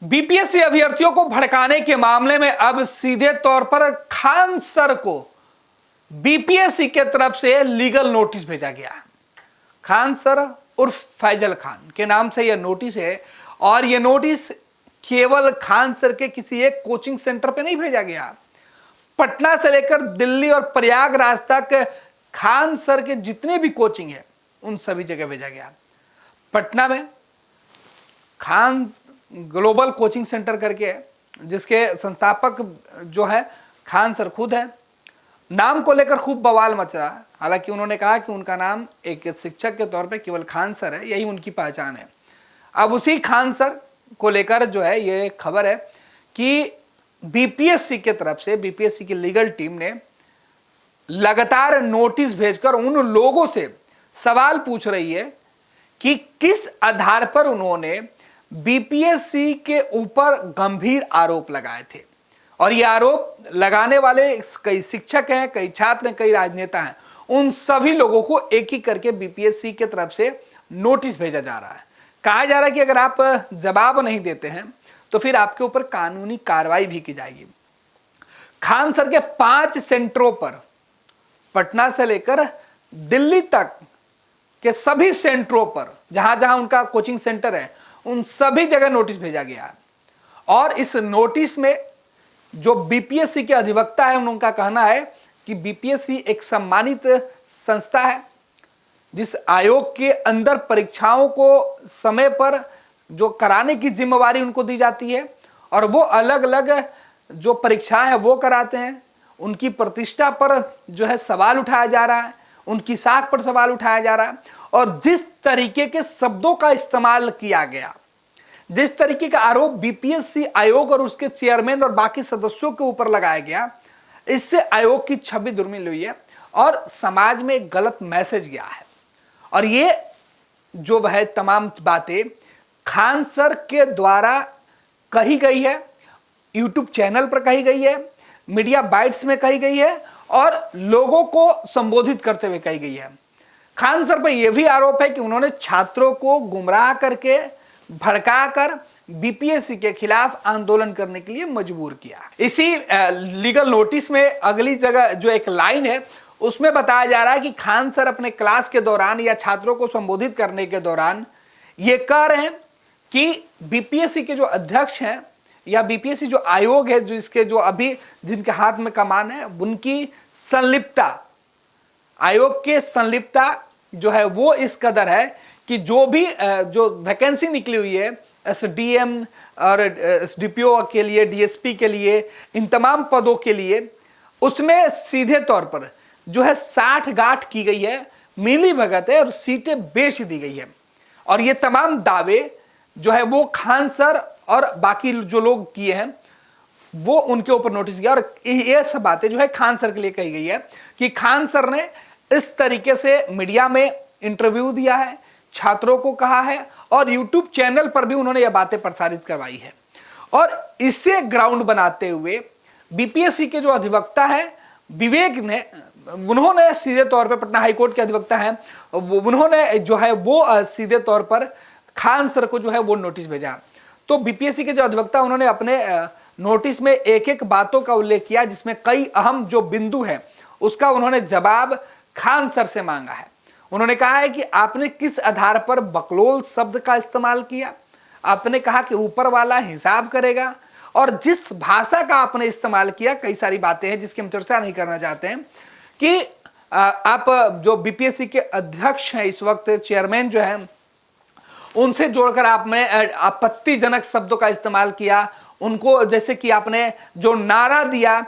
BPSC अभ्यर्थियों को भड़काने के मामले में अब सीधे तौर पर खान सर को बीपीएससी के तरफ से लीगल नोटिस भेजा गया। खान सर उर्फ फैजल खान के नाम से यह नोटिस है और यह नोटिस केवल खान सर के किसी एक कोचिंग सेंटर पे नहीं भेजा गया। पटना से लेकर दिल्ली और प्रयागराज तक खान सर के जितने भी कोचिंग है उन सभी जगह भेजा गया। पटना में खान ग्लोबल कोचिंग सेंटर करके जिसके संस्थापक जो है खान सर खुद है, नाम को लेकर खूब बवाल मच रहा है। हालांकि उन्होंने कहा कि उनका नाम एक शिक्षक के तौर पे केवल खान सर है, यही उनकी पहचान है। अब उसी खान सर को लेकर जो है ये खबर है कि बीपीएससी के तरफ से बीपीएससी की लीगल टीम ने लगातार नोटिस भेजकर उन लोगों से सवाल पूछ रही है कि किस आधार पर उन्होंने बीपीएससी के ऊपर गंभीर आरोप लगाए थे। और ये आरोप लगाने वाले कई शिक्षक हैं, कई छात्र हैं, कई राजनेता हैं। उन सभी लोगों को एक एक करके बीपीएससी की तरफ से नोटिस भेजा जा रहा है। कहा जा रहा है कि अगर आप जवाब नहीं देते हैं तो फिर आपके ऊपर कानूनी कार्रवाई भी की जाएगी। खान सर के 5 सेंटरों पर, पटना से लेकर दिल्ली तक के सभी सेंटरों पर जहां जहां उनका कोचिंग सेंटर है उन सभी जगह नोटिस भेजा गया है। और इस नोटिस में जो बीपीएससी के अधिवक्ता है उनका कहना है कि बीपीएससी एक सम्मानित संस्था है जिस आयोग के अंदर परीक्षाओं को समय पर जो कराने की जिम्मेवारी उनको दी जाती है और वो अलग अलग जो परीक्षाएं हैं वो कराते हैं। उनकी प्रतिष्ठा पर जो है सवाल उठाया जा रहा है, उनकी साख पर सवाल उठाया जा रहा है। और जिस तरीके के शब्दों का इस्तेमाल किया गया, जिस तरीके का आरोप बीपीएससी आयोग और उसके चेयरमैन और बाकी सदस्यों के ऊपर लगाया गया, इससे आयोग की छवि धूमिल हुई है और समाज में एक गलत मैसेज गया है। और ये जो है तमाम बातें खान सर के द्वारा कही गई है, यूट्यूब चैनल पर कही गई है, मीडिया बाइट्स में कही गई है और लोगों को संबोधित करते हुए कही गई है। खान सर पर यह भी आरोप है कि उन्होंने छात्रों को गुमराह करके भड़काकर बीपीएससी के खिलाफ आंदोलन करने के लिए मजबूर किया। इसी लीगल नोटिस में अगली जगह जो एक लाइन है उसमें बताया जा रहा है कि खान सर अपने क्लास के दौरान या छात्रों को संबोधित करने के दौरान ये कह रहे हैं कि बीपीएससी के जो अध्यक्ष हैं या बीपीएससी जो आयोग है, जो इसके जो अभी जिनके हाथ में कमान है, उनकी संलिप्तता, आयोग के संलिप्तता जो है वो इस कदर है कि जो भी जो वैकेंसी निकली हुई है एसडीएम और एसडीपीओ के लिए, डीएसपी के लिए, इन तमाम पदों के लिए उसमें सीधे तौर पर जो है 60 गांठ की गई है, मिली भगत है और सीटें बेच दी गई है। और ये तमाम दावे जो है वो खान सर और बाकी जो लोग किए हैं वो उनके ऊपर नोटिस किया। और ये सब बातें जो है खान सर के लिए कही गई है कि खान सर ने इस तरीके से मीडिया में इंटरव्यू दिया है, छात्रों को कहा है और यूट्यूब चैनल पर भी उन्होंने यह बातें प्रसारित करवाई है। और इसे ग्राउंड बनाते हुए बीपीएससी के जो अधिवक्ता है विवेक ने, उन्होंने सीधे तौर पर, पटना हाईकोर्ट के अधिवक्ता हैं, उन्होंने जो है वो सीधे तौर पर खान सर को जो है वो नोटिस भेजा। तो बीपीएससी के जो अधिवक्ता उन्होंने अपने नोटिस में एक एक बातों का उल्लेख किया जिसमें कई अहम जो बिंदु है उसका उन्होंने जवाब खान सर से मांगा है। उन्होंने कहा है कि आपने किस आधार पर बकलोल शब्द का इस्तेमाल किया, आपने कहा कि ऊपर वाला हिसाब करेगा, और जिस भाषा का आपने इस्तेमाल किया, कई सारी बातें हैं जिसकी हम चर्चा नहीं करना चाहते हैं कि आप जो बीपीएससी के अध्यक्ष हैं इस वक्त, चेयरमैन जो है, उनसे जोड़कर आपने आपत्तिजनक शब्दों का इस्तेमाल किया। उनको जैसे कि आपने जो नारा दिया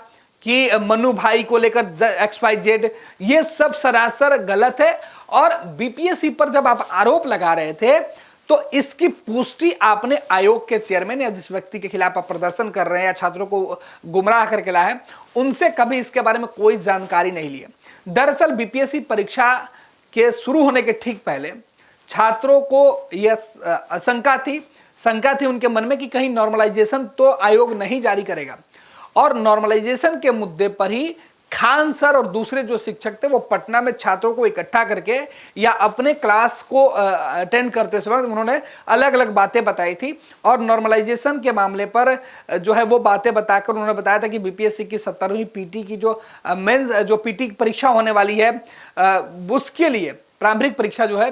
कि मनु भाई को लेकर XYZ, ये सब सरासर गलत है। और बीपीएससी पर जब आप आरोप लगा रहे थे तो इसकी पुष्टि आपने आयोग के चेयरमैन या जिस व्यक्ति के खिलाफ आप प्रदर्शन कर रहे हैं या छात्रों को गुमराह करके लाए हैं उनसे कभी इसके बारे में कोई जानकारी नहीं ली है। दरअसल बीपीएससी परीक्षा के शुरू होने के ठीक पहले छात्रों को यह शंका थी उनके मन में कि कहीं नॉर्मलाइजेशन तो आयोग नहीं जारी करेगा। और नॉर्मलाइजेशन के मुद्दे पर ही खान सर और दूसरे जो शिक्षक थे वो पटना में छात्रों को इकट्ठा करके या अपने क्लास को अटेंड करते समय उन्होंने अलग अलग बातें बताई थी और नॉर्मलाइजेशन के मामले पर जो है वो बातें बताकर उन्होंने बताया था कि बीपीएससी की 17वीं पीटी की जो मेंस जो पीटी परीक्षा होने वाली है उसके लिए प्रारंभिक परीक्षा जो है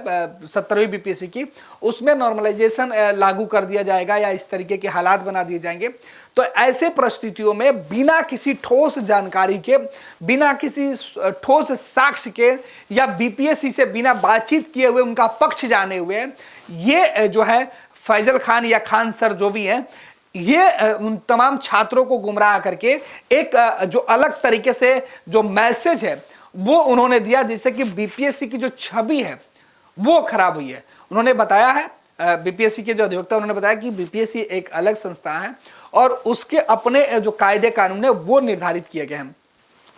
17वीं बीपीएससी की, उसमें नॉर्मलाइजेशन लागू कर दिया जाएगा या इस तरीके के हालात बना दिए जाएंगे। तो ऐसे परिस्थितियों में बिना किसी ठोस जानकारी के, बिना किसी ठोस साक्ष्य के या बीपीएससी से बिना बातचीत किए हुए, उनका पक्ष जाने हुए, ये जो है फैजल खान या खान सर जो भी हैं, ये उन तमाम छात्रों को गुमराह करके एक जो अलग तरीके से जो मैसेज है वो उन्होंने दिया, जिससे कि बीपीएससी की जो छवि है वो खराब हुई है। उन्होंने बताया है, बीपीएससी के जो अधिवक्ता उन्होंने बताया कि बीपीएससी एक अलग संस्था है और उसके अपने जो कायदे कानून है वो निर्धारित किए गए हैं,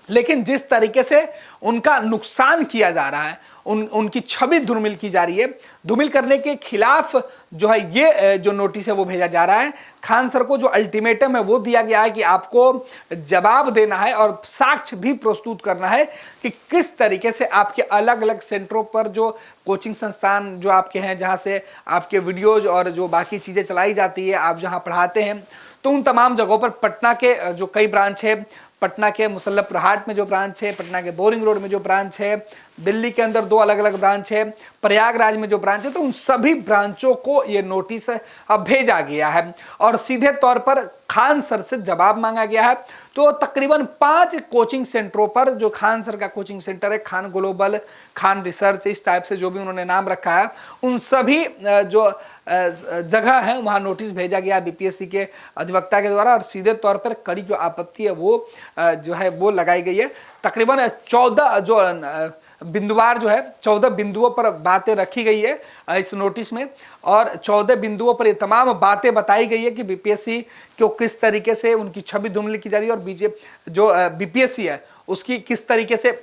लेकिन जिस तरीके से उनका नुकसान किया जा रहा है, उनकी छवि धूमिल की जा रही है, धूमिल करने के खिलाफ जो है ये जो नोटिस है वो भेजा जा रहा है। खान सर को जो अल्टीमेटम है वो दिया गया है कि आपको जवाब देना है और साक्ष्य भी प्रस्तुत करना है कि किस तरीके से आपके अलग अलग सेंटरों पर जो कोचिंग संस्थान जो आपके हैं, जहां से आपके वीडियोज और जो बाकी चीज़ें चलाई जाती है, आप जहां पढ़ाते हैं, तो उन तमाम जगहों पर पटना के जो कई ब्रांच है, पटना के मुसल्लफपुर हाट में जो ब्रांच है, पटना के बोरिंग रोड में जो ब्रांच है, दिल्ली के अंदर 2 अलग अलग ब्रांच है, प्रयागराज में जो ब्रांच है, तो उन सभी ब्रांचों को ये नोटिस अब भेजा गया है और सीधे तौर पर खान सर से जवाब मांगा गया है। तो तकरीबन 5 कोचिंग सेंटरों पर, जो खान सर का कोचिंग सेंटर है, खान ग्लोबल, खान रिसर्च, इस टाइप से जो भी उन्होंने नाम रखा है, उन सभी जो जगह है वहां नोटिस भेजा गया बीपीएससी के अधिवक्ता के द्वारा और सीधे तौर पर कड़ी जो आपत्ति है वो जो है वो लगाई गई है। तकरीबन 14 जो बिंदुवार जो है 14 बिंदुओं पर बातें रखी गई है इस नोटिस में और 14 बिंदुओं पर ये तमाम बातें बताई गई है कि बीपीएससी को किस तरीके से उनकी छवि धूमिल की जा रही है और जो बीपीएससी है उसकी किस तरीके से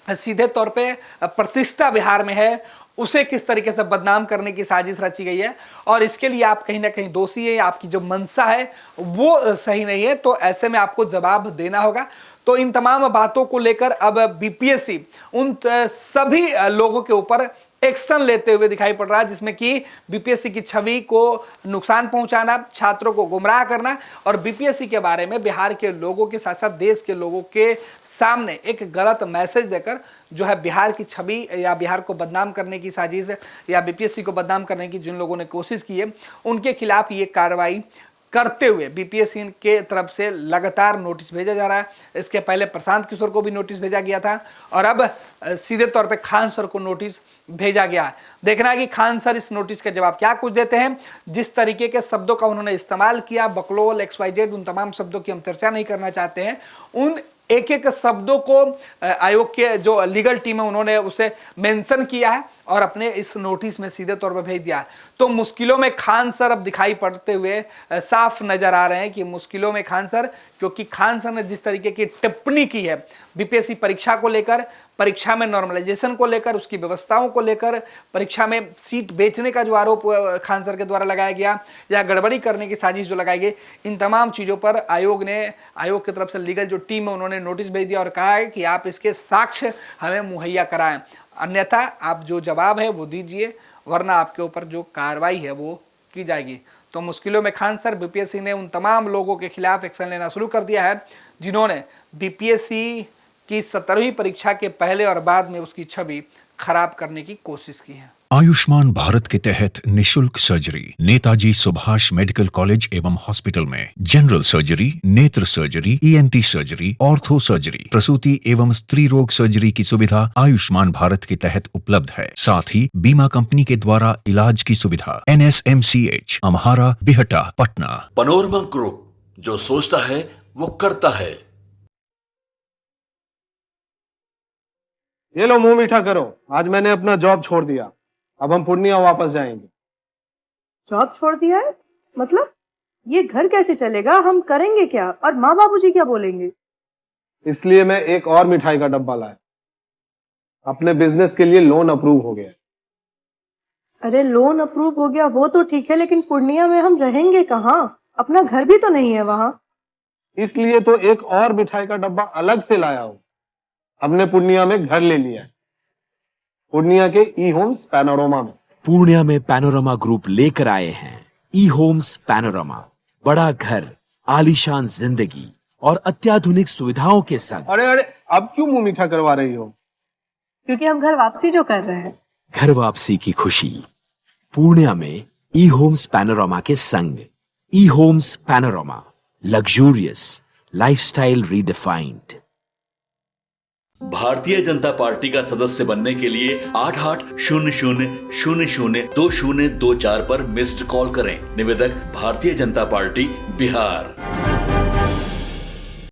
सीधे तौर पे प्रतिष्ठा बिहार में है, उसे किस तरीके से बदनाम करने की साजिश रची गई है और इसके लिए आप कहीं ना कहीं दोषी है, आपकी जो मंशा है वो सही नहीं है, तो ऐसे में आपको जवाब देना होगा। तो इन तमाम बातों को लेकर अब बीपीएससी उन सभी लोगों के ऊपर एक्शन लेते हुए दिखाई पड़ रहा है, जिसमें कि बीपीएससी की छवि को नुकसान पहुंचाना, छात्रों को गुमराह करना और बीपीएससी के बारे में बिहार के लोगों के साथ साथ देश के लोगों के सामने एक गलत मैसेज देकर जो है बिहार की छवि या बिहार को बदनाम करने की साजिश या बीपीएससी को बदनाम करने की जिन लोगों ने कोशिश की है उनके खिलाफ ये कार्रवाई करते हुए बीपीएससी के तरफ से लगातार नोटिस भेजा जा रहा है। इसके पहले प्रशांत किशोर को भी नोटिस भेजा गया था और अब सीधे तौर पे खान सर को नोटिस भेजा गया है। देखना है कि खान सर इस नोटिस का जवाब क्या कुछ देते हैं। जिस तरीके के शब्दों का उन्होंने इस्तेमाल किया, बकलोल, XYZ, उन तमाम शब्दों की हम चर्चा नहीं करना चाहते हैं। उन एक एक शब्दों को आयोग के जो लीगल टीम है उन्होंने उसे मेंशन किया है और अपने इस नोटिस में सीधे तौर पर भेज दिया है। तो मुश्किलों में खान सर अब दिखाई पड़ते हुए साफ नजर आ रहे हैं कि मुश्किलों में खान सर, क्योंकि खान सर ने जिस तरीके की टिप्पणी की है बीपीएससी परीक्षा को लेकर, परीक्षा में नॉर्मलाइजेशन को लेकर, उसकी व्यवस्थाओं को लेकर, परीक्षा में सीट बेचने का जो आरोप खान सर के द्वारा लगाया गया या गड़बड़ी करने की साजिश जो लगाई गई, इन तमाम चीज़ों पर आयोग की तरफ से लीगल जो टीम है उन्होंने नोटिस भेज दिया और कहा है कि आप इसके साक्ष्य हमें मुहैया कराएं, अन्यथा आप जो जवाब है वो दीजिए, वरना आपके ऊपर जो कार्रवाई है वो की जाएगी। तो मुश्किलों में खान सर, बीपीएससी ने उन तमाम लोगों के खिलाफ एक्शन लेना शुरू कर दिया है जिन्होंने बीपीएससी की 17वीं परीक्षा के पहले और बाद में उसकी छवि खराब करने की कोशिश की है। आयुष्मान भारत के तहत निशुल्क surgery Netaji Subhash medical college एवं हॉस्पिटल में जनरल सर्जरी, नेत्र surgery, ENT surgery, ortho surgery, प्रसूति एवं स्त्री रोग सर्जरी की सुविधा आयुष्मान भारत के तहत उपलब्ध है। साथ ही बीमा कंपनी के द्वारा इलाज की सुविधा। NSMCH, Amhara, Bihta, Patna. Panorama group, जो सोचता है वो करता है। ये लो मुंह मीठा करो, आज मैंने अपना जॉब छोड़ दिया, अब हम पूर्णिया वापस जाएंगे। जॉब छोड़ दिया है? मतलब ये घर कैसे चलेगा? हम करेंगे क्या? और माँ बाबूजी क्या बोलेंगे? इसलिए मैं एक और मिठाई का डब्बा लाया। अपने बिजनेस के लिए लोन अप्रूव हो गया। अरे लोन अप्रूव हो गया वो तो ठीक है, लेकिन पूर्णिया में हम रहेंगे कहाँ? अपना घर भी तो नहीं है वहाँ। इसलिए तो एक और मिठाई का डब्बा अलग से लाया हूँ। हमने पूर्णिया में घर ले लिया है, पूर्णिया के ई होम्स पैनोरमा में। पूर्णिया में पैनोरमा ग्रुप लेकर आए हैं ई होम्स पैनोरमा। बड़ा घर, आलीशान जिंदगी और अत्याधुनिक सुविधाओं के संग। अरे अरे, अब क्यों मुंह मीठा करवा रही हो? क्योंकि हम घर वापसी जो कर रहे हैं। घर वापसी की खुशी पूर्णिया में ई होम्स पैनोरमा के संग। ई homes panorama, luxurious lifestyle redefined. Bharatiya Janata party का सदस्य बनने के लिए 8800002024 पर मिस्ड कॉल करें। निवेदक भारतीय जनता पार्टी बिहार।